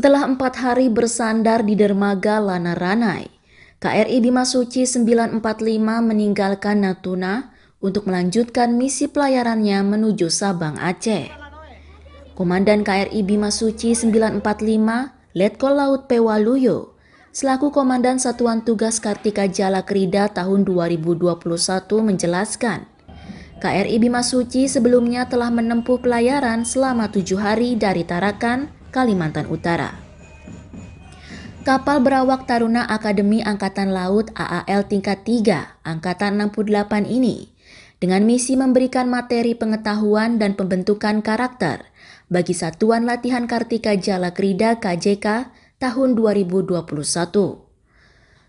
Setelah 4 hari bersandar di dermaga Lana Ranai, KRI Bimasuci 945 meninggalkan Natuna untuk melanjutkan misi pelayarannya menuju Sabang, Aceh. Komandan KRI Bimasuci 945, Letkol Laut P. Waluyo, selaku Komandan Satuan Tugas Kartika Jalakrida tahun 2021 menjelaskan, KRI Bimasuci sebelumnya telah menempuh pelayaran selama 7 hari dari Tarakan, Kalimantan Utara. Kapal berawak Taruna Akademi Angkatan Laut AAL tingkat 3 Angkatan 68 ini dengan misi memberikan materi pengetahuan dan pembentukan karakter bagi Satuan Latihan Kartika Jalakrida KJK tahun 2021.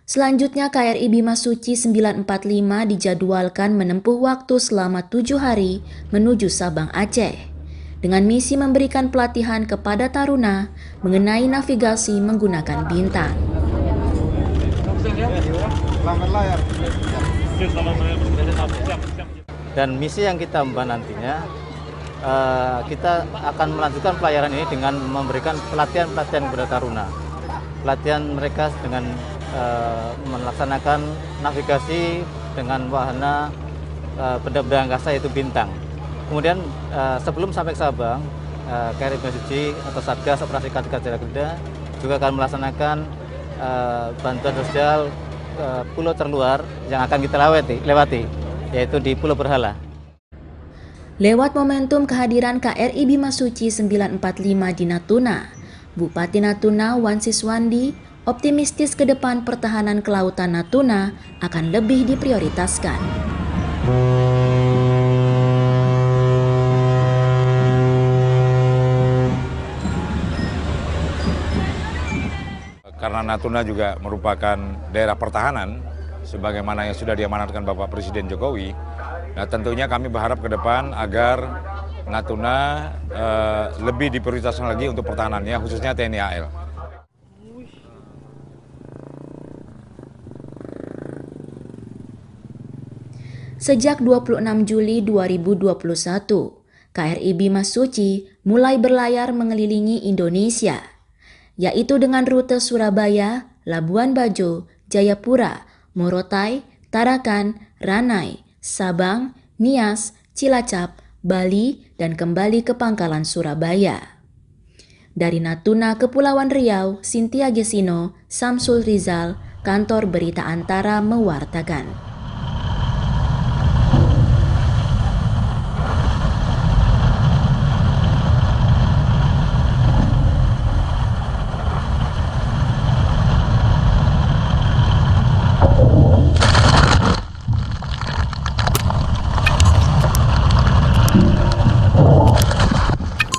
Selanjutnya KRI Bimasuci 945 dijadwalkan menempuh waktu selama 7 hari menuju Sabang, Aceh dengan misi memberikan pelatihan kepada Taruna mengenai navigasi menggunakan bintang. Dan misi yang kita emban nantinya, kita akan melanjutkan pelayaran ini dengan memberikan pelatihan-pelatihan kepada Taruna. Pelatihan mereka dengan melaksanakan navigasi dengan wahana benda-benda angkasa yaitu bintang. Kemudian sebelum sampai ke Sabang, KRI Bimasuci atau Satgas Operasi Kartika Jalakrida juga akan melaksanakan bantuan sosial pulau terluar yang akan kita lewati, yaitu di Pulau Berhala. Lewat momentum kehadiran KRI Bimasuci 945 di Natuna, Bupati Natuna Wan Siswandi optimistis ke depan pertahanan kelautan Natuna akan lebih diprioritaskan. Karena Natuna juga merupakan daerah pertahanan, sebagaimana yang sudah diamanatkan Bapak Presiden Jokowi. Nah, tentunya kami berharap ke depan agar Natuna lebih diprioritaskan lagi untuk pertahanannya, khususnya TNI AL. Sejak 26 Juli 2021, KRI Bimasuci mulai berlayar mengelilingi Indonesia, yaitu dengan rute Surabaya, Labuan Bajo, Jayapura, Morotai, Tarakan, Ranai, Sabang, Nias, Cilacap, Bali, dan kembali ke Pangkalan Surabaya. Dari Natuna, Kepulauan Riau, Cynthia Gesino, Samsul Rizal, Kantor Berita Antara mewartakan.